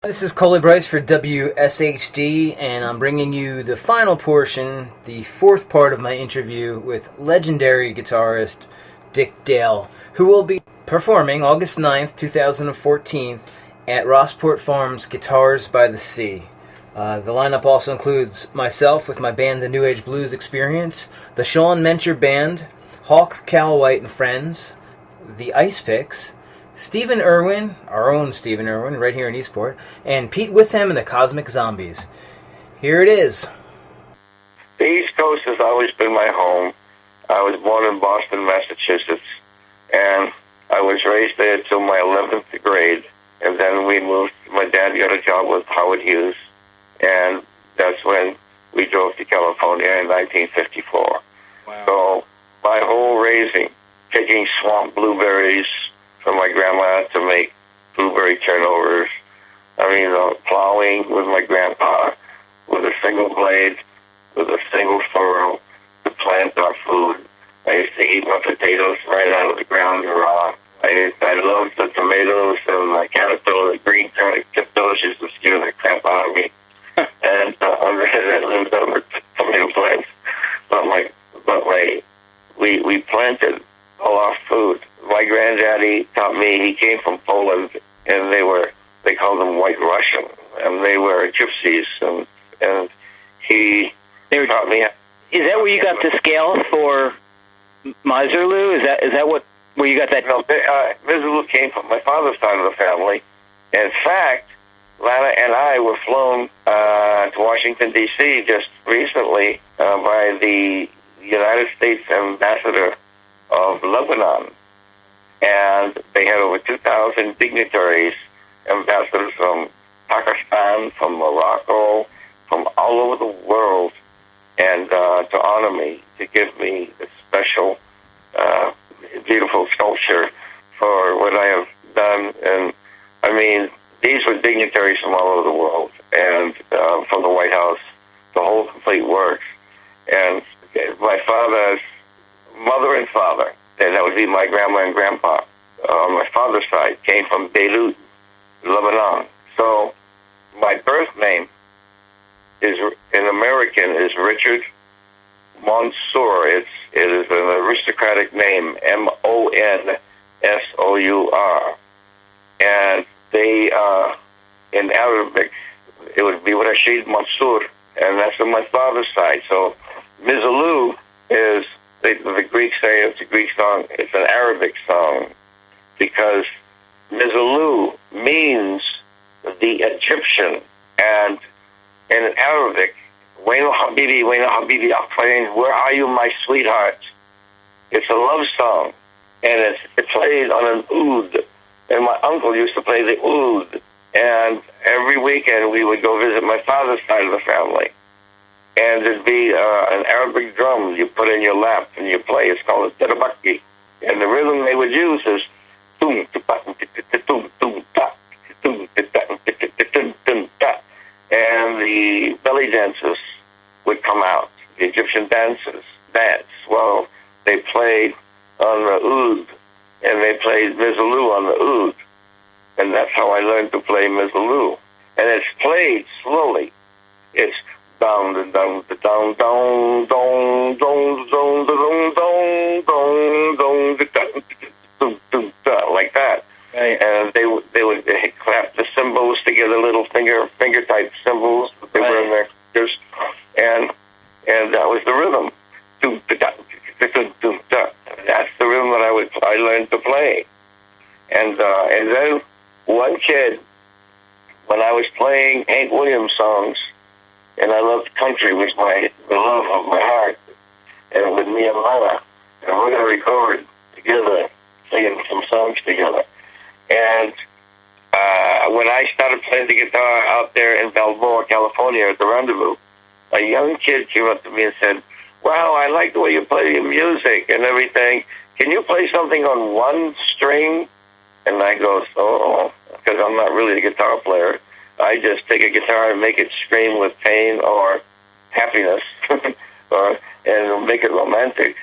This is Colie for WSHD, and I'm bringing you the final portion, the fourth part of my interview with legendary guitarist Dick Dale, who will be performing August 9th, 2014 at Rossport Farms Guitars by the Sea. The lineup also includes myself with my band The New Age Blues Experience, the Sean Mencher Band, Hawk, Cal White and Friends, the Ice Picks, Stephen Irwin, our own Stephen Irwin, right here in Eastport, and Pete Witham and the Cosmic Zombies. Here it is. The East Coast has always been my home. I was born in Boston, Massachusetts, and I was raised there till my 11th grade, and then we moved. My dad got a job with Howard Hughes, and that's when we drove to California in 1954. Wow. So my whole raising, picking swamp blueberries from my grandma to make blueberry turnovers. Plowing with my grandpa with a single blade, with a single furrow to plant our food. I used to eat my potatoes right out of the ground raw. I loved the tomatoes and the caterpillar, the green caterpillars used to scare the crap out of me. And I lived over tomato plants. We planted all our food. My granddaddy taught me, he came from Poland, and they called them White Russian, and they were gypsies, and he taught me. Is that where you got the scale for Misirlou? Is that where you got that? No, Misirlou came from my father's side of the family. In fact, Lana and I were flown to Washington, D.C. just recently by the United States ambassador of Lebanon. And they had over 2,000 dignitaries, ambassadors from Pakistan, from Morocco, from all over the world, and to honor me, to give me a special, beautiful sculpture for what I have done. And these were dignitaries from all over the world, and from the White House, the whole complete works. And my father's mother and father, and that would be my grandma and grandpa, on my father's side, came from Beirut, Lebanon. So my birth name is, in American, is Richard Mansour. It is an aristocratic name, Monsour. And they, in Arabic, it would be Rashid Mansour, and that's on my father's side. So Misirlou is, the Greeks say it's a Greek song. It's an Arabic song because Misirlou means the Egyptian, and in Arabic, Waino Habibi, where are you, my sweetheart? It's a love song, and it's played on an oud, and my uncle used to play the oud, and every weekend we would go visit my father's side of the family. And it'd be an Arabic drum you put in your lap and you play. It's called a terabaki. And the rhythm they would use is and the belly dancers would come out. The Egyptian dancers dance. Well, they played on the oud, and they played Misirlou on the oud. And that's how I learned to play Misirlou. And it's played slowly. It's down, down, down, down, down, down, down, down, like that. Right. And they would clap the cymbals together, little finger type cymbals that they were in their fingers, and that was the rhythm. That's the rhythm that I learned to play. And then one kid, when I was playing Hank Williams songs, and I loved country, was the love of my heart. And with me and Lana, and we're going to record together, singing some songs together. And when I started playing the guitar out there in Balboa, California, at the Rendezvous, a young kid came up to me and said, "Wow, I like the way you play your music and everything. Can you play something on one string?" And I go, "Oh," because I'm not really a guitar player. I just take a guitar and make it scream with pain or happiness, and make it romantic.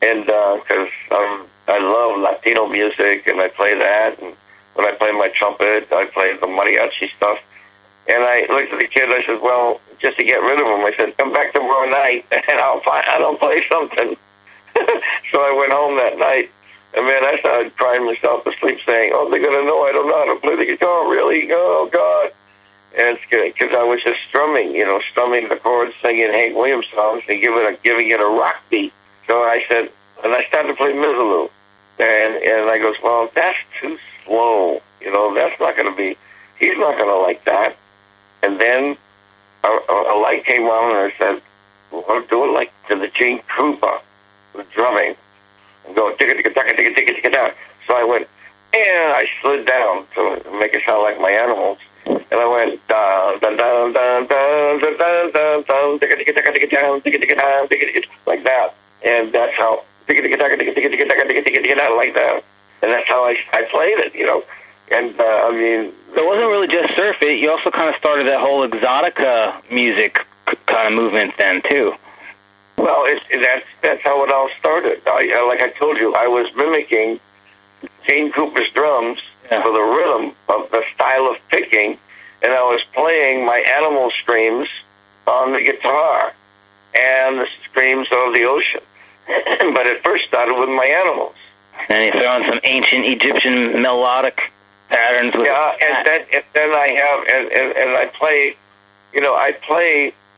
And because I love Latino music, and I play that. And when I play my trumpet, I play the mariachi stuff. And I looked at the kid. I said, "Well, just to get rid of him," I said, "Come back tomorrow night, and I'll play something." So I went home that night, and man, I started crying myself to sleep, saying, "Oh, they're gonna know I don't know how to play the guitar, really? Oh God!" And it's good because I was just strumming the chords, singing Hank Williams songs, and giving it a rock beat. So I said, and I started to play Misirlou, and I goes, "Well, that's too slow. That's not gonna be. He's not gonna like that." And then a light came on, and I said, "Well, I'll do it like to the Gene Krupa, the drumming, and go ticka-ticka-ticka-ticka-ticka-ticka-ticka." So I went, and I slid down to make it sound like my animals. And I went dun dun dun dun dun dun dun dun dun ticka-ticka-ticka-ticka-down, ticka-ticka-down, ticka-ticka, like that. And that's how ticka-ticka-ticka-ticka-ticka-ticka-ticka-ticka, like that. And that's how I played it, And I mean, so it wasn't really just surf. You also kind of started that whole exotica music kind of movement then too. Well, that's how it all started. Like I told you, I was mimicking Gene Krupa's drums for the rhythm of the style of picking, and I was playing my animal screams on the guitar and the screams of the ocean. But it first started with my animals. And you throw in some ancient Egyptian melodic patterns with and then I have and I play,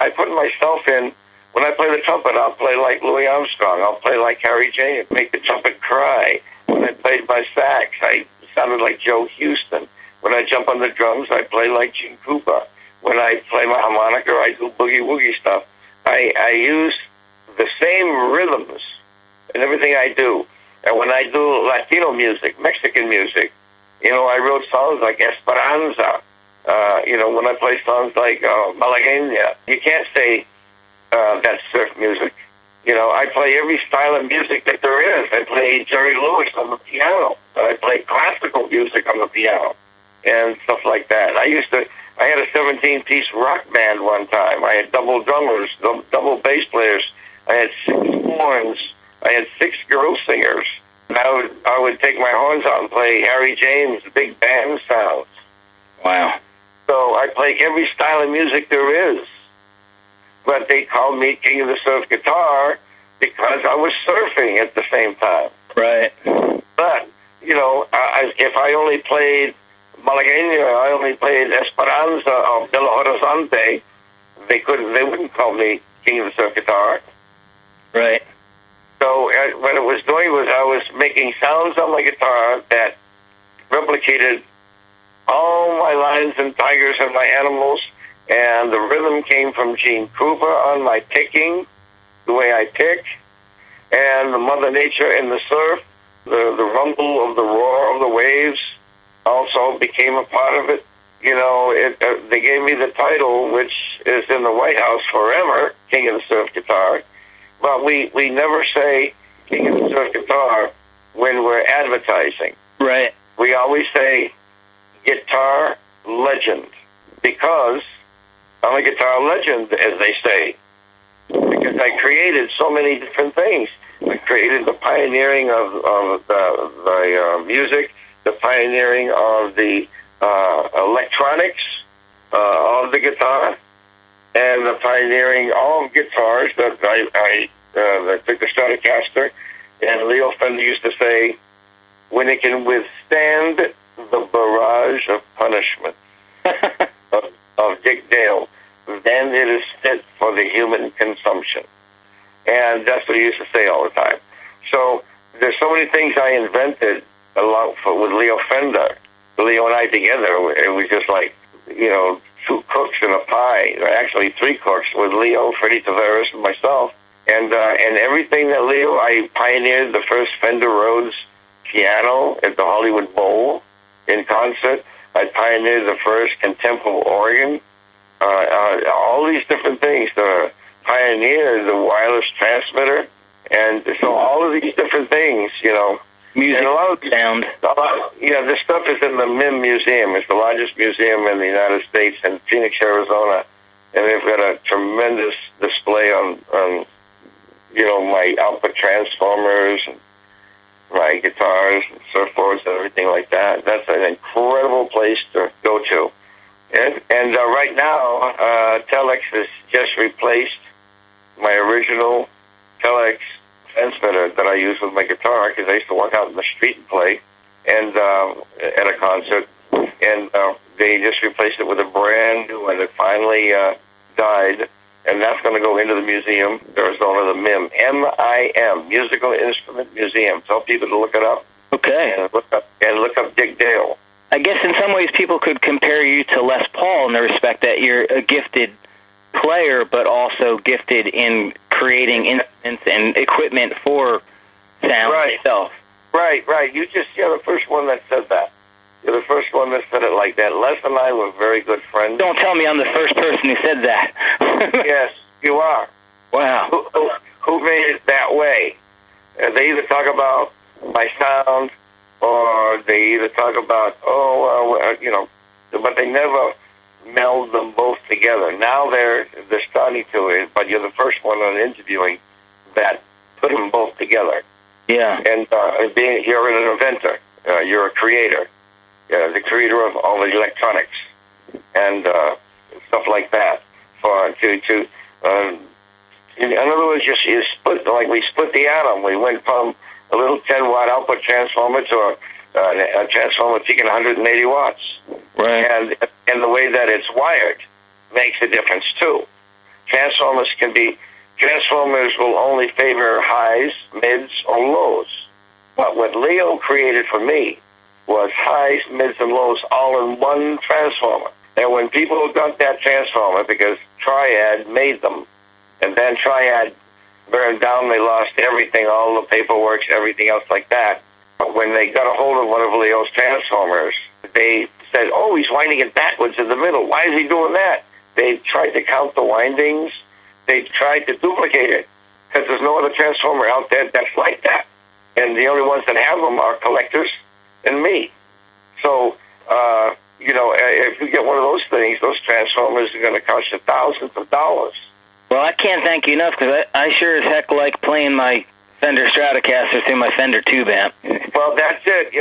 I put myself in. When I play the trumpet, I'll play like Louis Armstrong. I'll play like Harry James, make the trumpet cry. When I played my sax, I sounded like Joe Houston. When I jump on the drums, I play like Gene Krupa. When I play my harmonica, I do boogie-woogie stuff. I use the same rhythms in everything I do. And when I do Latino music, Mexican music, I wrote songs like Esperanza. When I play songs like Malagueña, you can't say that's surf music. I play every style of music that there is. I play Jerry Lewis on the piano. I play classical music on the piano and stuff like that. I had a 17-piece rock band one time. I had double drummers, double bass players. I had 6 horns. I had 6 girl singers. And I would take my horns out and play Harry James, big band sounds. Wow. So I play every style of music there is. But they called me King of the Surf Guitar because I was surfing at the same time. Right. But, if I only played Malagueña, I only played Esperanza or Belo Horizonte, they wouldn't call me King of the Surf Guitar. Right. So what I was doing was I was making sounds on my guitar that replicated all my lions and tigers and my animals, and the rhythm came from Gene Krupa on my picking, the way I pick, and the Mother Nature in the surf, the rumble of the roar of the waves also became a part of it. They gave me the title, which is in the White House forever, King of the Surf Guitar. But we never say King of the Surf Guitar when we're advertising. Right. We always say guitar legend, because I'm a guitar legend, as they say, because I created so many different things. I created the pioneering of the music, the pioneering of the electronics of the guitar, and the pioneering of guitars that I took the Stratocaster, and Leo Fender used to say, when it can withstand the barrage of punishment of Dick Dale, then it is fit for the human consumption. And that's what he used to say all the time. So there's so many things I invented with Leo Fender. Leo and I together, it was just like, 2 cooks in a pie. Actually 3 cooks with Leo, Freddie Tavares, and myself. And everything that I pioneered the first Fender Rhodes piano at the Hollywood Bowl in concert. I pioneered the first contemporary organ. All these different things. Pioneered the wireless transmitter. And so all of these different things, Music, and a lot of sound. This stuff is in the MIM Museum. It's the largest museum in the United States in Phoenix, Arizona. And they've got a tremendous display on my output transformers and my guitars and surfboards and everything like that. That's an incredible place to go to. And right now, Telex has just replaced my original Telex transmitter that I use with my guitar, because I used to walk out in the street and play, and at a concert, and they just replaced it with a brand new one that finally died, and that's going to go into the museum, Arizona, the MIM, M-I-M, Musical Instrument Museum. Tell people to look it up. Okay. And look up Dick Dale. I guess in some ways people could compare you to Les Paul in the respect that you're a gifted player, but also gifted in creating instruments and equipment for sound itself. Right. You're the first one that said that. You're the first one that said it like that. Les and I were very good friends. Don't tell me I'm the first person who said that. Yes, you are. Wow. Who made it that way? They either talk about my sound, or they either talk about, but they never meld them both together. Now they're starting to, but you're the first one on interviewing that put them both together. Yeah. And you're an inventor. You're a creator. The creator of all the electronics and stuff like that. In other words, you split, like we split the atom. We went from a little 10-watt output transformer to a transformer taking 180 watts. Right. And the way that it's wired makes a difference, too. Transformers will only favor highs, mids, or lows. But what Leo created for me was highs, mids, and lows all in one transformer. And when people got that transformer, because Triad made them, and then Triad burned down, they lost everything, all the paperwork, everything else like that. But when they got a hold of one of Leo's transformers, they said, oh, he's winding it backwards in the middle. Why is he doing that? They tried to count the windings. They tried to duplicate it, because there's no other transformer out there that's like that. And the only ones that have them are collectors and me. So, if you get one of those things, those transformers are going to cost you thousands of dollars. Well, I can't thank you enough, because I sure as heck like playing my Fender Stratocaster through my Fender tube amp. Well, that's it.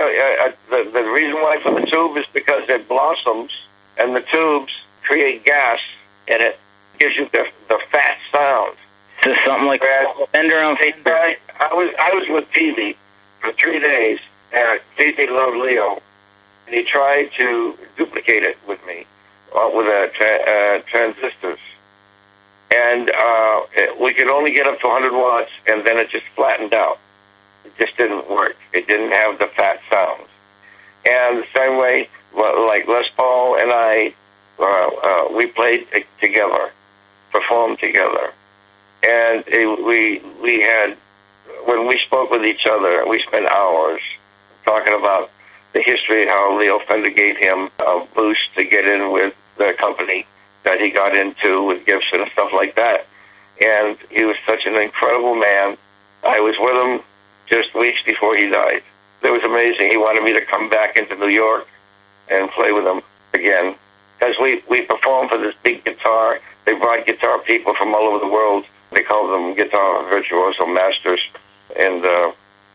The reason why for the tube is because it blossoms, and the tubes create gas, and it gives you the fat sound. So something like Fender on Fender. I was with TV for 3 days, and TV loved Leo, and he tried to duplicate it with me with transistors. And we could only get up to 100 watts, and then it just flattened out. It just didn't work. It didn't have the fat sounds. And the same way, like Les Paul and I, we played together, performed together. And we had, when we spoke with each other, we spent hours talking about the history of how Leo Fender gave him a boost to get in with the company that he got into with Gibson and stuff like that. And he was such an incredible man. I was with him just weeks before he died. It was amazing. He wanted me to come back into New York and play with him again. Because we performed for this big guitar. They brought guitar people from all over the world. They called them guitar virtuoso masters. And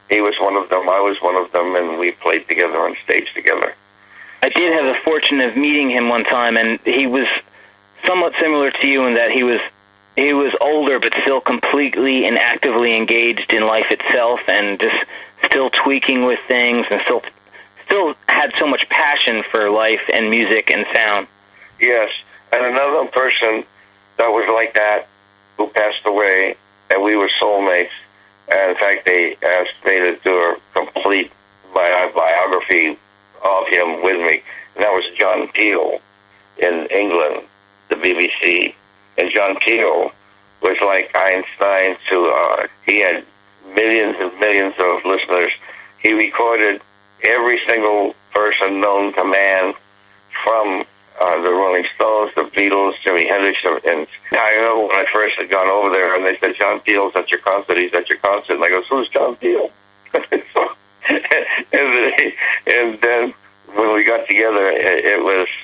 he was one of them. I was one of them. And we played together on stage together. I did have the fortune of meeting him one time, and he was somewhat similar to you in that he was older, but still completely and actively engaged in life itself, and just still tweaking with things, and still had so much passion for life and music and sound. Yes, and another person that was like that, who passed away, and we were soulmates. And in fact, they asked me to do a complete biography of him with me, and that was John Peel in England, the BBC. And John Peel was like Einstein he had millions and millions of listeners. He recorded every single person known to man, from the Rolling Stones, the Beatles, Jimi Hendrix. And I remember when I first had gone over there, and they said, John Peel's at your concert, he's at your concert. And I go, who's John Peel? and then when we got together,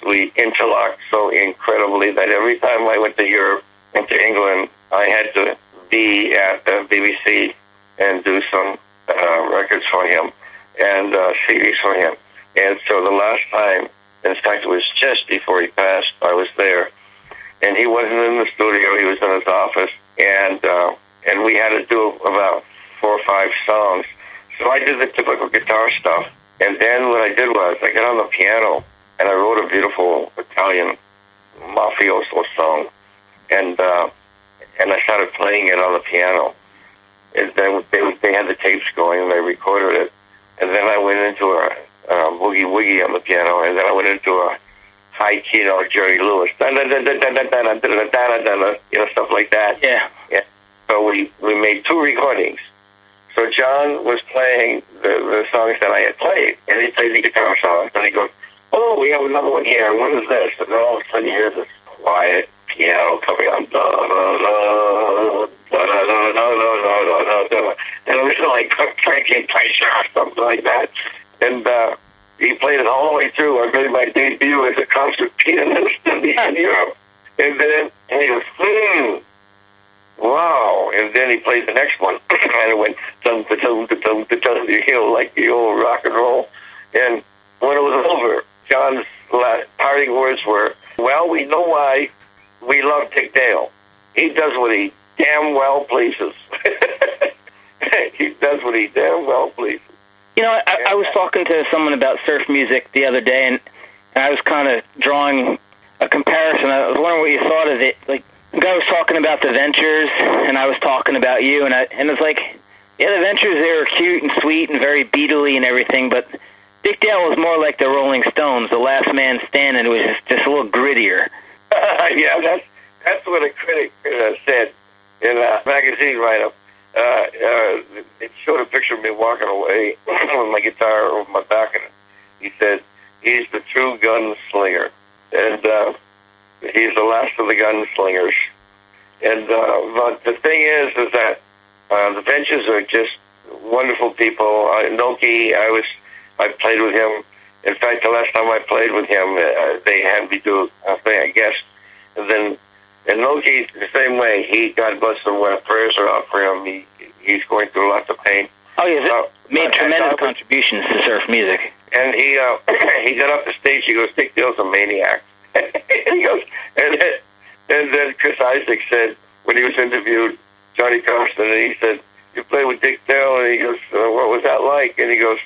we interlocked so incredibly that every time I went to Europe and to England, I had to be at the BBC and do some records for him and CDs for him. And so the last time In fact, it was just before he passed. I was there, and he wasn't in the studio. He was in his office, and we had to do about 4 or 5 songs. So I did the typical guitar stuff, and then what I did was I got on the piano, and I wrote a beautiful Italian mafioso song, and I started playing it on the piano. And then they had the tapes going, and they recorded it. And then I went into a boogie woogie on the piano, and then I went into a high key, Jerry Lewis, stuff like that. Yeah. So we made 2 recordings. So John was playing the songs that I had played, and he played the guitar songs, and he goes, "Oh, we have another one here. What is this?" And then all of a sudden you hear this quiet piano coming on, and it was like Frankie Kreischer or something like that. And he played it all the way through. I made my debut as a concert pianist in Europe. And then he goes, wow. And then he played the next one, and it went dun dun dun dun dun dun, you know, like the old rock and roll. And when it was over, John's parting words were, "Well, we know why we love Dick Dale. He does what he damn well pleases." He does what he damn well pleases. You know, I was talking to someone about surf music the other day, and I was kind of drawing a comparison. I was wondering what you thought of it. Like, the guy was talking about the Ventures, and I was talking about you, and it's like, yeah, the Ventures, they were cute and sweet and very Beatley and everything, but Dick Dale was more like the Rolling Stones, the last man standing. It was just a little grittier. Yeah, that's what a critic said in a magazine write-up. It showed a picture of me walking away with my guitar over my back, and he said, "He's the true gunslinger," and he's the last of the gunslingers. And but the thing is that the Ventures are just wonderful people. Noki, I played with him. In fact, the last time I played with him, they had me do a thing, I guess. And Noki, the same way. He, God bless him, when prayers are out for him. He's going through lots of pain. Oh, yeah, made tremendous contributions to surf music. And he got up the stage. He goes, "Dick Dale's a maniac." And he goes, and then Chris Isaak said, when he was interviewed, Johnny Carson, and he said, "You played with Dick Dale?" And he goes, "What was that like?" And he goes,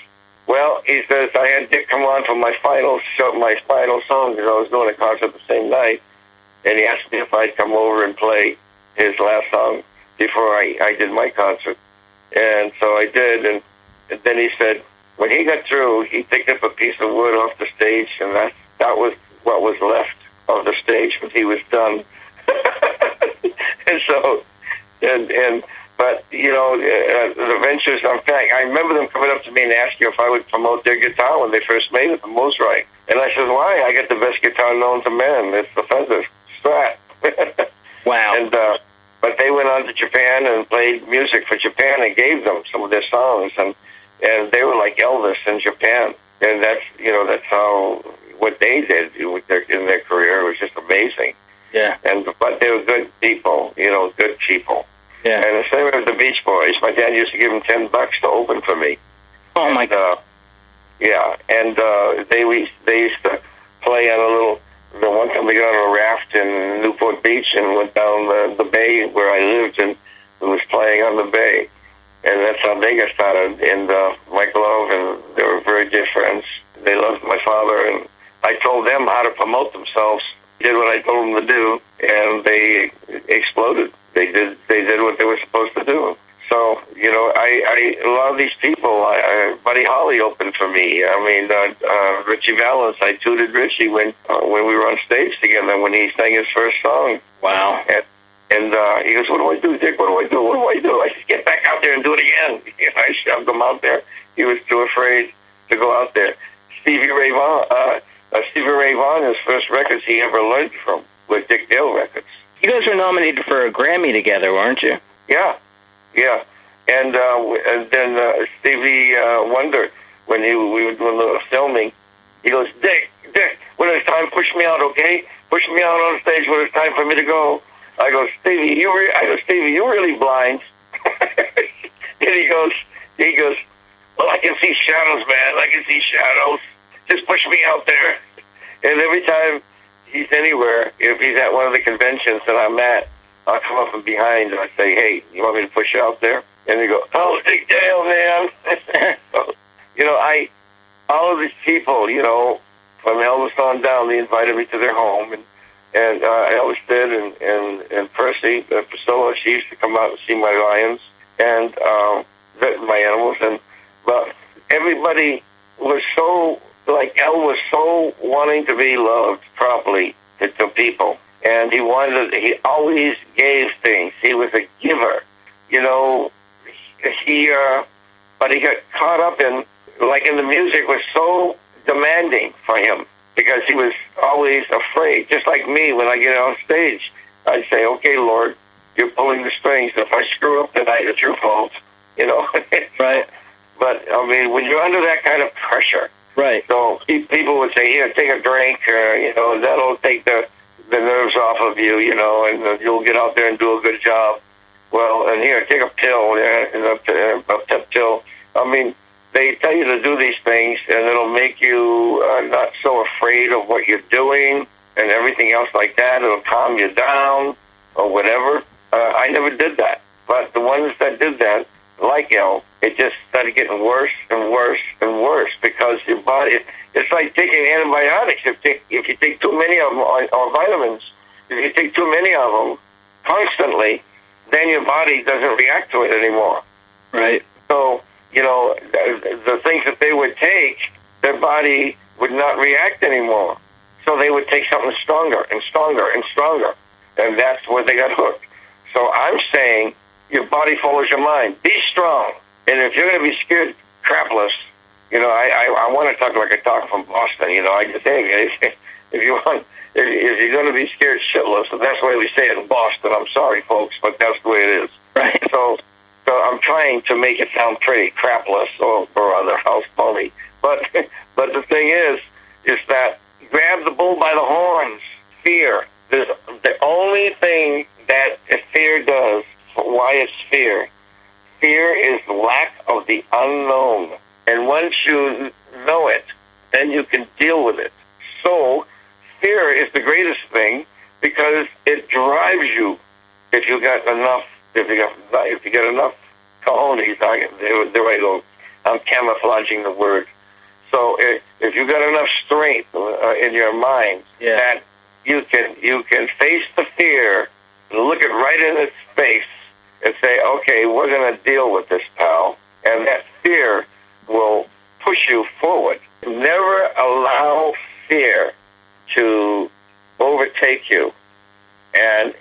"Well," he says, "I had Dick come on for my final song, because I was doing a concert the same night, and he asked me if I'd come over and play his last song before I did my concert." And so I did, and then he said, when he got through, he picked up a piece of wood off the stage, and that was what was left of the stage when he was done. And so, but, you know, the Ventures, in fact, I remember them coming up to me and asking if I would promote their guitar when they first made it, the Mosrite. And I said, "Why? I got the best guitar known to man. It's the Fender Strat." Wow. And, but they went on to Japan and played music for Japan and gave them some of their songs, and they were like Elvis in Japan. And that's how, what they did in their career was just amazing. Yeah. But they were good people, good people. Yeah. And the same with the Beach Boys. My dad used to give them $10 to open for me. Oh, my God. Yeah, and they used to play on the one time we got on a raft in Newport Beach and went down the bay where I lived, and was playing on the bay. And that's how they got started. And Mike Love, and they were very dear friends. They loved my father, and I told them how to promote themselves. Did what I told them to do, and they exploded. They did what they were supposed to do. So, a lot of these people, Buddy Holly opened for me. I mean, Ritchie Valens, I tutored Ritchie when we were on stage together, when he sang his first song. Wow. And he goes, "What do I do, Dick? What do I do? What do I do?" I said, "Get back out there and do it again." I shoved him out there. He was too afraid to go out there. Stevie Ray Vaughan, his first records he ever learned from were Dick Dale records. You guys were nominated for a Grammy together, weren't you? Yeah. And then Stevie Wonder, when we were doing a little filming, he goes, Dick, when it's time, push me out, okay? Push me out on stage when it's time for me to go." I go, "Stevie, you're really blind." And he goes, "Well, I can see shadows, man. I can see shadows. Just push me out there." And every time he's anywhere, if he's at one of the conventions that I'm at, I'll come up from behind and I say, hey, you want me to push you out there? And they go, oh, pigtail, man. So, all of these people, from Elvis on down, they invited me to their home, and Elvis did, and Percy, Priscilla, she used to come out and see my lions and my animals, but everybody was so, like El was so wanting to be loved properly to people, and he always gave things. He was a giver, but he got caught up in the music was so demanding for him because he was always afraid. Just like me, when I get on stage, I'd say, okay, Lord, you're pulling the strings. If I screw up tonight, it's your fault, Right. But, I mean, when you're under that kind of pressure, right. So people would say, here, take a drink, that'll take the nerves off of you, and you'll get out there and do a good job. Well, and here, take a pill, a pep pill. I mean, they tell you to do these things, and it'll make you not so afraid of what you're doing and everything else like that. It'll calm you down or whatever. I never did that. But the ones that did that, like El, it just started getting worse and worse and worse because your body, it's like taking antibiotics. If you take too many of them, or vitamins, if you take too many of them constantly, then your body doesn't react to it anymore. Right. So, the things that they would take, their body would not react anymore. So they would take something stronger and stronger and stronger. And that's where they got hooked. So I'm saying your body follows your mind. Be strong. And if you're going to be scared crapless, I want to talk like I talk from Boston. I just say, if you're going to be scared shitless, and that's the way we say it in Boston. I'm sorry, folks, but that's the way it is. Right. So I'm trying to make it sound pretty crapless or other house pony. But the thing is that grab the bull by the horns. Fear. There's the only thing that fear does. Why it's fear? Fear is the lack of the unknown. And once you know it, then you can deal with it. So fear is the greatest thing because it drives you. If you got enough cojones, there I go. I'm camouflaging the word. So if you got enough strength in your mind that you can face the fear, look it right in its face, and say, okay, we're going to deal with this, pal. And that fear will push you forward. Never allow fear to overtake you and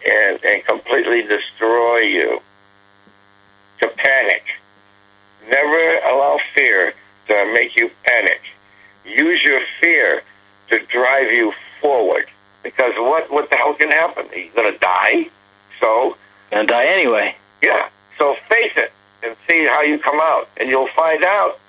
completely destroy you, to panic. Never allow fear to make you panic. Use your fear to drive you forward. Because what the hell can happen? Are you going to die? So... Going to die anyway. Yeah. So face it and see how you come out. And you'll find out,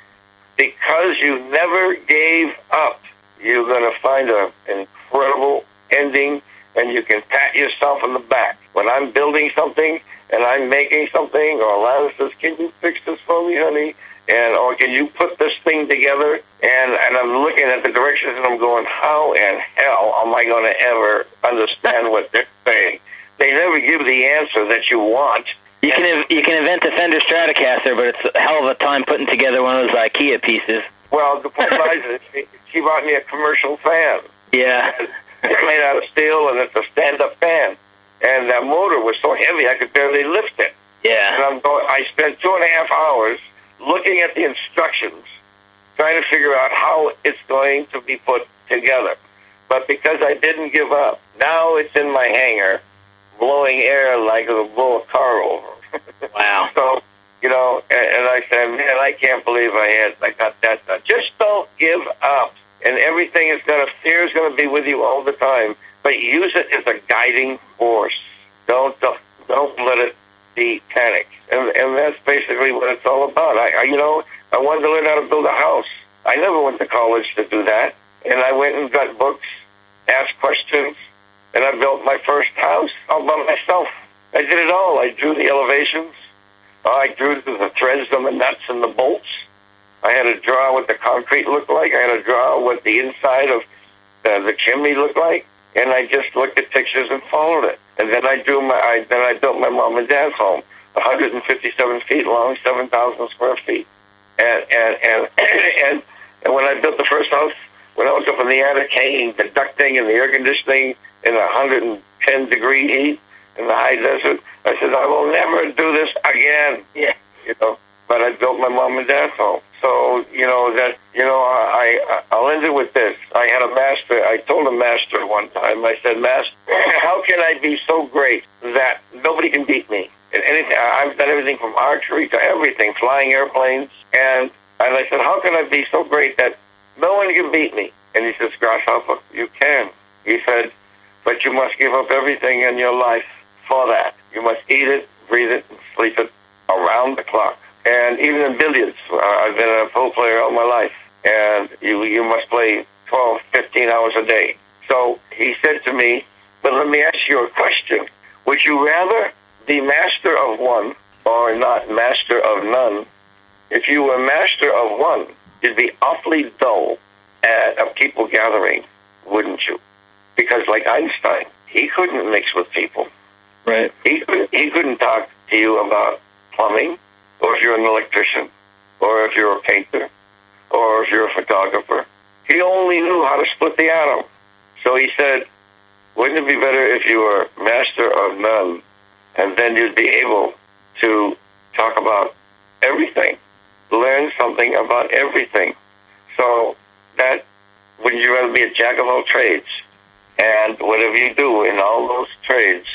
because you never gave up, you're going to find an incredible ending, and you can pat yourself on the back. When I'm building something and I'm making something, or Lana says, can you fix this for me, honey? Or can you put this thing together? And I'm looking at the directions and I'm going, how in hell am I going to ever understand what they're saying? They never give the answer that you want. You can invent a Fender Stratocaster, but it's a hell of a time putting together one of those IKEA pieces. Well, the point is, she bought me a commercial fan. Yeah. It's made out of steel, and it's a stand-up fan. And that motor was so heavy I could barely lift it. Yeah. And I spent 2.5 hours looking at the instructions, trying to figure out how it's going to be put together. But because I didn't give up, now it's in my hangar, blowing air like it'll blow a car over. Wow. So, and I said, man, I can't believe I got that done. Just don't give up. And everything fear is going to be with you all the time. But use it as a guiding force. Don't let it be panic. And that's basically what it's all about. I wanted to learn how to build a house. I never went to college to do that. And I went and got books, asked questions, and I built my first house all by myself. I did it all. I drew the elevations. I drew the threads and the nuts and the bolts. I had to draw what the concrete looked like. I had to draw what the inside of the chimney looked like, and I just looked at pictures and followed it. And then I built my mom and dad's home, 157 feet long, 7,000 square feet. And when I built the first house, when I was up in the attic hanging the ducting and the air conditioning in 110-degree heat in the high desert, I said, I will never do this again. Yeah. But I built my mom and dad's home. So, I'll end it with this. I had a master. I told a master one time, I said, Master, how can I be so great that nobody can beat me? And anything, I've done everything from archery to everything, flying airplanes. And I said, how can I be so great that no one can beat me? And he says, Grasshopper, you can. He said, but you must give up everything in your life for that. You must eat it, breathe it, and sleep it around the clock. And even in billiards, I've been a pool player all my life. And you must play 12, 15 hours a day. So he said to me, but let me ask you a question. Would you rather be master of one or not master of none? If you were master of one, you'd be awfully dull at a people gathering, wouldn't you? Because like Einstein, he couldn't mix with people. Right. He couldn't talk to you about plumbing, or if you're an electrician, or if you're a painter, or if you're a photographer. He only knew how to split the atom. So he said, wouldn't it be better if you were master of none, and then you'd be able to talk about everything, learn something about everything. So that, wouldn't you rather be a jack of all trades? And whatever you do in all those trades,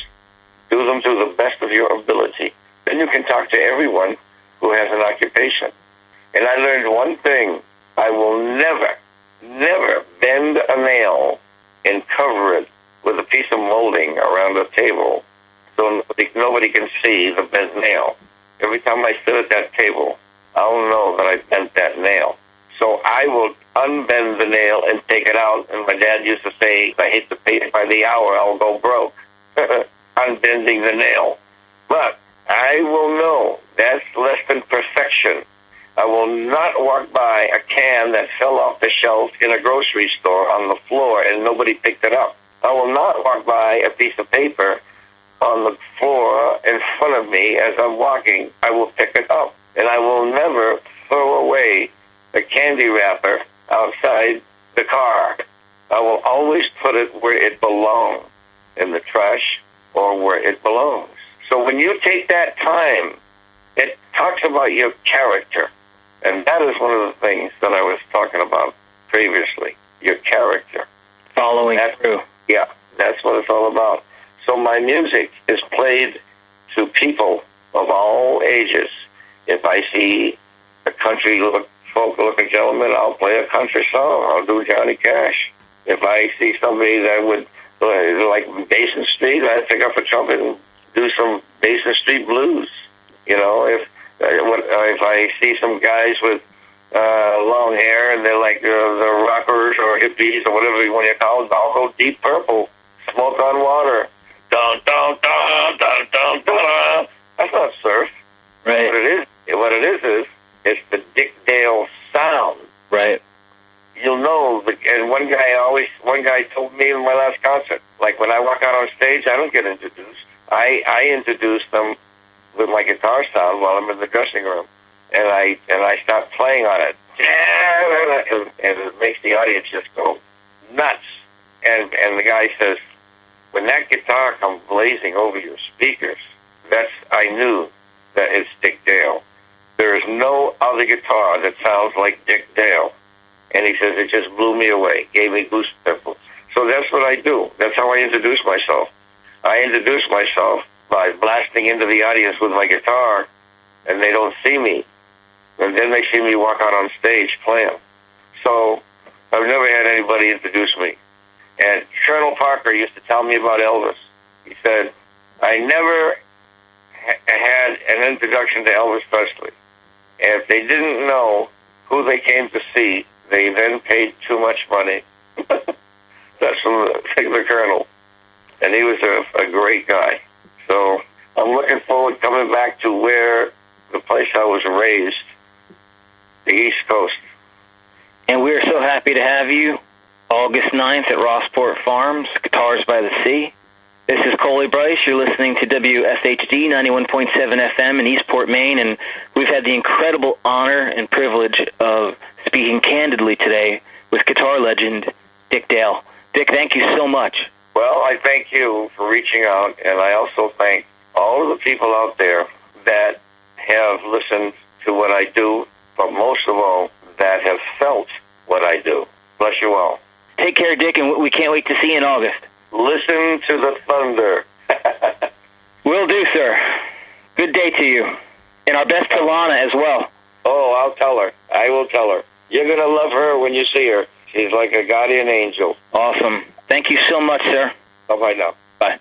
do them to the best of your ability. Then you can talk to everyone who has an occupation. And I learned one thing. I will never bend a nail and cover it with a piece of molding around a table so nobody can see the bent nail. Every time I sit at that table, I'll know that I bent that nail. So I will unbend the nail and take it out. And my dad used to say, if I hate to pay by the hour, I'll go broke. Unbending the nail. But I will know that's less than perfection. I will not walk by a can that fell off the shelf in a grocery store on the floor and nobody picked it up. I will not walk by a piece of paper on the floor in front of me as I'm walking. I will pick it up. And I will never throw away the candy wrapper outside the car. I will always put it where it belongs, in the trash or where it belongs. So when you take that time, it talks about your character. And that is one of the things that I was talking about previously, your character. Following through. Yeah, that's what it's all about. So my music is played to people of all ages. If I see a folk-looking gentleman, I'll play a country song. I'll do Johnny Cash. If I see somebody that would, like Basin Street, I pick up a trumpet and do some Basin Street blues. If I see some guys with long hair and they're like the rockers or hippies or whatever you want to call them, I'll go Deep Purple, Smoke on Water. Dun, dun, dun, dun, dun, dun. That's not surf. Right. What it is it's the Dick Dale sound. Right. You'll know. And one guy told me in my last concert, like when I walk out on stage, I don't get introduced. I introduce them with my guitar sound while I'm in the dressing room, and I start playing on it, and it makes the audience just go nuts. And the guy says, when that guitar comes blazing over your speakers, I knew that it's Dick Dale. There is no other guitar that sounds like Dick Dale. And he says, it just blew me away, gave me goosebumps. So that's what I do. That's how I introduce myself. I introduce myself by blasting into the audience with my guitar, and they don't see me. And then they see me walk out on stage playing. So I've never had anybody introduce me. And Colonel Parker used to tell me about Elvis. He said, I never had an introduction to Elvis Presley. And if they didn't know who they came to see, they then paid too much money. That's from the Colonel. And he was a great guy. So I'm looking forward to coming back to where the place I was raised, the East Coast. And we're so happy to have you. August 9th at Rossport Farms, Guitars by the Sea. This is Colie Bryce. You're listening to WSHD 91.7 FM in Eastport, Maine, and we've had the incredible honor and privilege of speaking candidly today with guitar legend Dick Dale. Dick, thank you so much. Well, I thank you for reaching out, and I also thank all of the people out there that have listened to what I do, but most of all, that have felt what I do. Bless you all. Take care, Dick, and we can't wait to see you in August. Listen to the thunder. Will do, sir. Good day to you. And our best to Lana as well. Oh, I'll tell her. I will tell her. You're going to love her when you see her. She's like a guardian angel. Awesome. Thank you so much, sir. Bye-bye now. Bye.